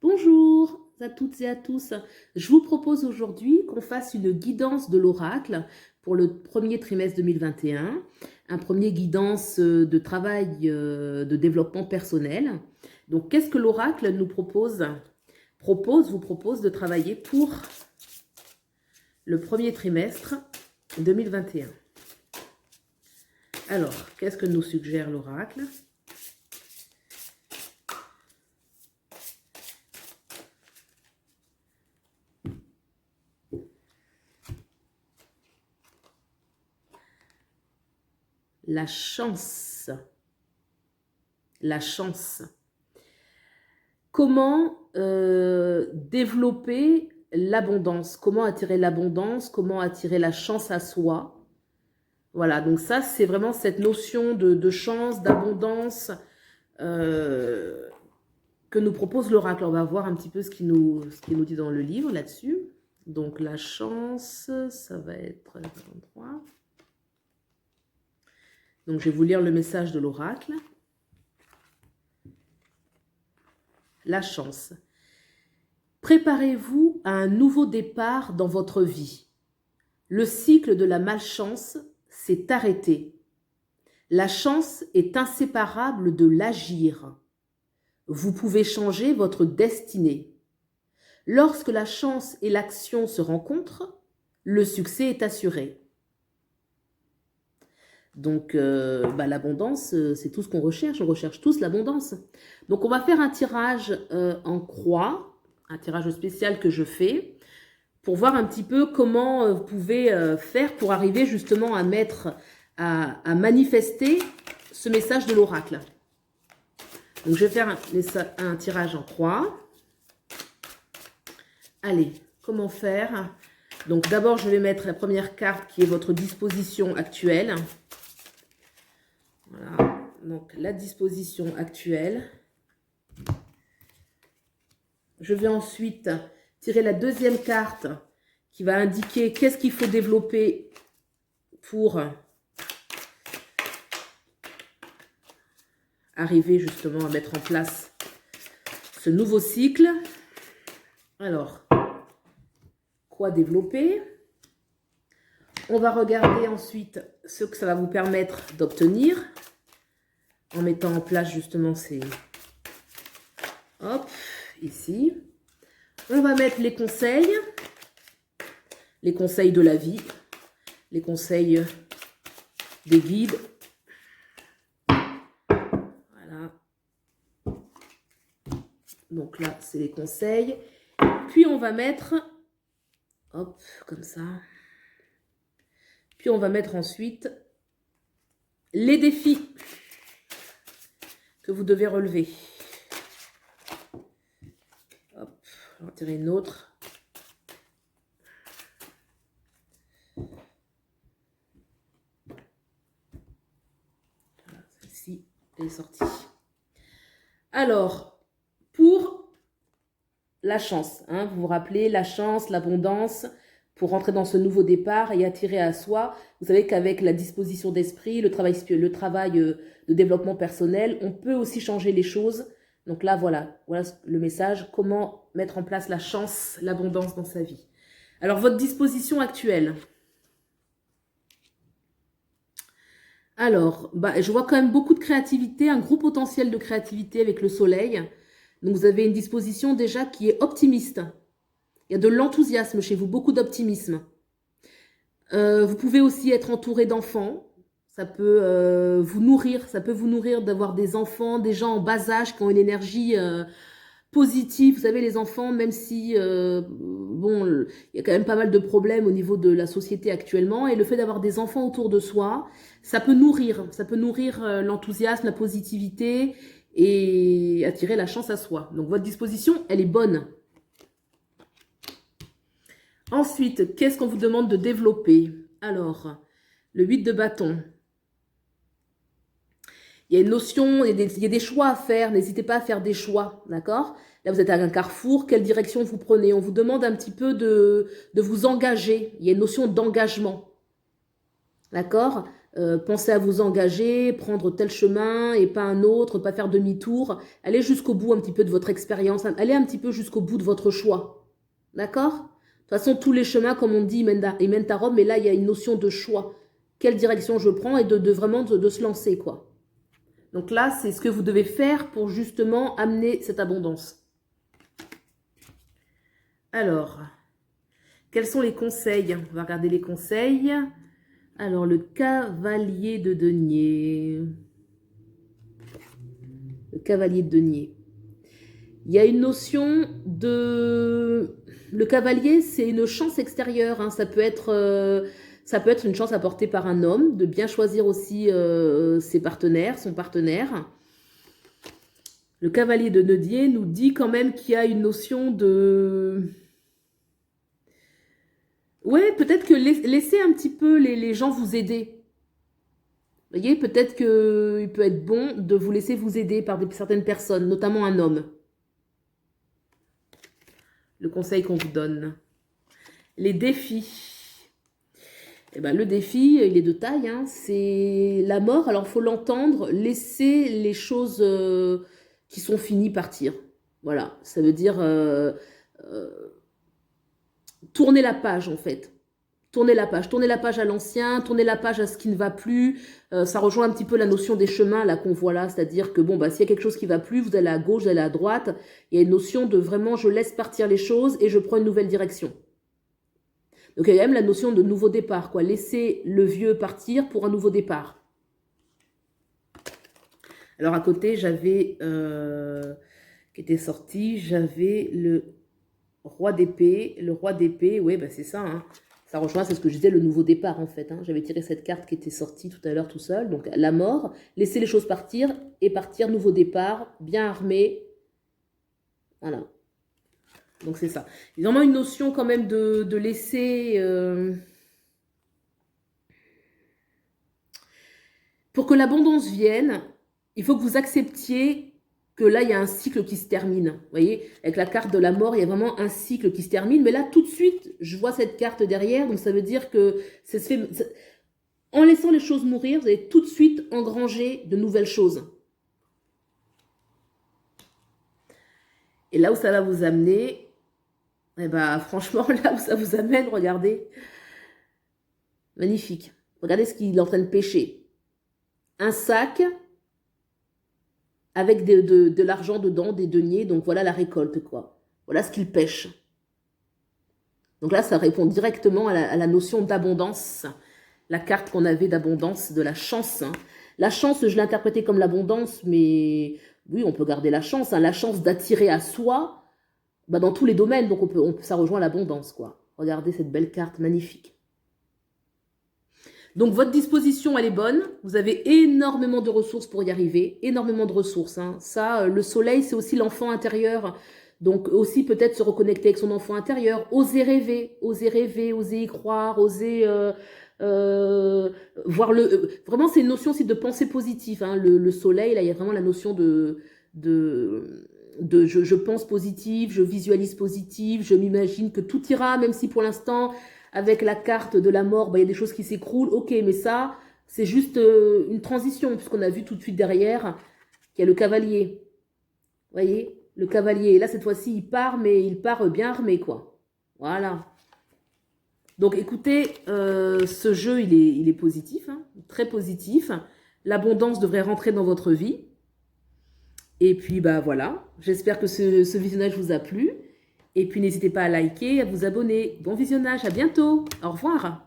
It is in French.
Bonjour à toutes et à tous. Je vous propose aujourd'hui qu'on fasse une guidance de l'oracle pour le premier trimestre 2021, un premier guidance de travail de développement personnel. Donc, qu'est-ce que l'oracle nous propose? Vous propose de travailler pour le premier trimestre 2021. Alors, qu'est-ce que nous suggère l'oracle? La chance. La chance. Comment développer l'abondance? Comment attirer l'abondance? Comment attirer la chance à soi? Voilà, donc ça, c'est vraiment cette notion de chance, d'abondance que nous propose l'oracle. On va voir un petit peu ce qu'il nous dit dans le livre là-dessus. Donc la chance, ça va être l'endroit. Donc je vais vous lire le message de l'oracle. La chance. Préparez-vous à un nouveau départ dans votre vie. Le cycle de la malchance s'est arrêté. La chance est inséparable de l'agir. Vous pouvez changer votre destinée. Lorsque la chance et l'action se rencontrent, le succès est assuré. Donc, l'abondance, c'est tout ce qu'on recherche. On recherche tous l'abondance. Donc, on va faire un tirage en croix, un tirage spécial que je fais, pour voir un petit peu comment vous pouvez faire pour arriver justement à manifester ce message de l'oracle. Donc, je vais faire un tirage en croix. Allez, comment faire? Donc, d'abord, je vais mettre la première carte qui est votre disposition actuelle. Voilà, donc la disposition actuelle. Je vais ensuite tirer la deuxième carte qui va indiquer qu'est-ce qu'il faut développer pour arriver justement à mettre en place ce nouveau cycle. Alors, quoi développer? On va regarder ensuite ce que ça va vous permettre d'obtenir en mettant en place justement ces... Hop, ici. On va mettre les conseils de la vie, les conseils des guides. Voilà. Donc là, c'est les conseils. Puis on va mettre, hop, comme ça. Puis on va mettre ensuite les défis que vous devez relever. Hop, on va tirer une autre. Voilà, celle-ci est sortie. Alors, pour la chance, hein, vous vous rappelez, la chance, l'abondance, pour rentrer dans ce nouveau départ et attirer à soi. Vous savez qu'avec la disposition d'esprit, le travail de développement personnel, on peut aussi changer les choses. Donc là, voilà le message, comment mettre en place la chance, l'abondance dans sa vie. Alors, votre disposition actuelle. Alors, je vois quand même beaucoup de créativité, un gros potentiel de créativité avec le soleil. Donc, vous avez une disposition déjà qui est optimiste. Il y a de l'enthousiasme chez vous, beaucoup d'optimisme. Vous pouvez aussi être entouré d'enfants. Ça peut vous nourrir d'avoir des enfants, des gens en bas âge qui ont une énergie positive. Vous savez, les enfants, même si, il y a quand même pas mal de problèmes au niveau de la société actuellement. Et le fait d'avoir des enfants autour de soi, ça peut nourrir l'enthousiasme, la positivité et attirer la chance à soi. Donc, votre disposition, elle est bonne. Ensuite, qu'est-ce qu'on vous demande de développer? Alors, le 8 de bâton. Il y a une notion, il y a des choix à faire. N'hésitez pas à faire des choix, d'accord? Là, vous êtes à un carrefour. Quelle direction vous prenez? On vous demande un petit peu de vous engager. Il y a une notion d'engagement, d'accord? pensez à vous engager, prendre tel chemin et pas un autre, pas faire demi-tour. Allez jusqu'au bout un petit peu de votre expérience, allez un petit peu jusqu'au bout de votre choix. D'accord? De toute façon, tous les chemins, comme on dit, ils mènent à Rome, mais là, il y a une notion de choix. Quelle direction je prends et vraiment de se lancer, quoi. Donc là, c'est ce que vous devez faire pour justement amener cette abondance. Alors, quels sont les conseils? On va regarder les conseils. Alors, le cavalier de denier. Le cavalier de denier. Il y a une notion de... Le cavalier, c'est une chance extérieure. Hein. Ça peut être une chance apportée par un homme, de bien choisir aussi ses partenaires, son partenaire. Le cavalier de denier nous dit quand même qu'il y a une notion de... Ouais, peut-être que laissez un petit peu les gens vous aider. Vous voyez, peut-être qu'il peut être bon de vous laisser vous aider par certaines personnes, notamment un homme. Le conseil qu'on vous donne. Les défis. Eh ben, le défi, il est de taille. Hein, c'est la mort. Alors, il faut l'entendre. Laisser les choses qui sont finies partir. Voilà. Ça veut dire tourner la page, en fait. Tourner la page à l'ancien, tourner la page à ce qui ne va plus. Ça rejoint un petit peu la notion des chemins là qu'on voit là, c'est-à-dire que bon, bah, s'il y a quelque chose qui ne va plus, vous allez à gauche, vous allez à droite. Il y a une notion de vraiment, je laisse partir les choses et je prends une nouvelle direction. Donc il y a même la notion de nouveau départ, quoi. Laisser le vieux partir pour un nouveau départ. Alors à côté, j'avais, qui était sorti, j'avais le roi d'épée. Le roi d'épée, oui, bah, c'est ça, hein. Ça rejoint, c'est ce que je disais, le nouveau départ en fait. Hein. J'avais tiré cette carte qui était sortie tout à l'heure tout seul. Donc la mort, laisser les choses partir et partir, nouveau départ, bien armé. Voilà. Donc c'est ça. Il y a vraiment une notion quand même de laisser... Pour que l'abondance vienne, il faut que vous acceptiez que là, il y a un cycle qui se termine. Vous voyez, avec la carte de la mort, il y a vraiment un cycle qui se termine. Mais là, tout de suite, je vois cette carte derrière. Donc, ça veut dire que en laissant les choses mourir, vous allez tout de suite engranger de nouvelles choses. Et là où ça va vous amener, eh ben, franchement, là où ça vous amène, regardez. Magnifique. Regardez ce qu'il est en train de pêcher. Un sac avec de l'argent dedans, des deniers. Donc voilà la récolte, quoi. Voilà ce qu'il pêche. Donc là, ça répond directement à la notion d'abondance. La carte qu'on avait d'abondance, de la chance. Hein. La chance, je l'ai interprétée comme l'abondance, mais oui, on peut garder la chance. Hein. La chance d'attirer à soi, bah, dans tous les domaines. Donc ça rejoint l'abondance, quoi. Regardez cette belle carte, magnifique. Donc, votre disposition, elle est bonne. Vous avez énormément de ressources pour y arriver. Énormément de ressources. Hein. Ça, le soleil, c'est aussi l'enfant intérieur. Donc, aussi peut-être se reconnecter avec son enfant intérieur. Oser rêver, oser y croire, oser voir le... vraiment, c'est une notion aussi de pensée positive. Hein. Le soleil, là, il y a vraiment la notion je pense positive, je visualise positive, je m'imagine que tout ira, même si pour l'instant... Avec la carte de la mort, bah, y a des choses qui s'écroulent. Ok, mais ça, c'est juste une transition, puisqu'on a vu tout de suite derrière qu'il y a le cavalier. Vous voyez, le cavalier. Et là, cette fois-ci, il part, mais il part bien armé, quoi. Voilà. Donc, écoutez, ce jeu, il est positif, hein, très positif. L'abondance devrait rentrer dans votre vie. Et puis, bah voilà. J'espère que ce visionnage vous a plu. Et puis, n'hésitez pas à liker, à vous abonner. Bon visionnage, à bientôt. Au revoir.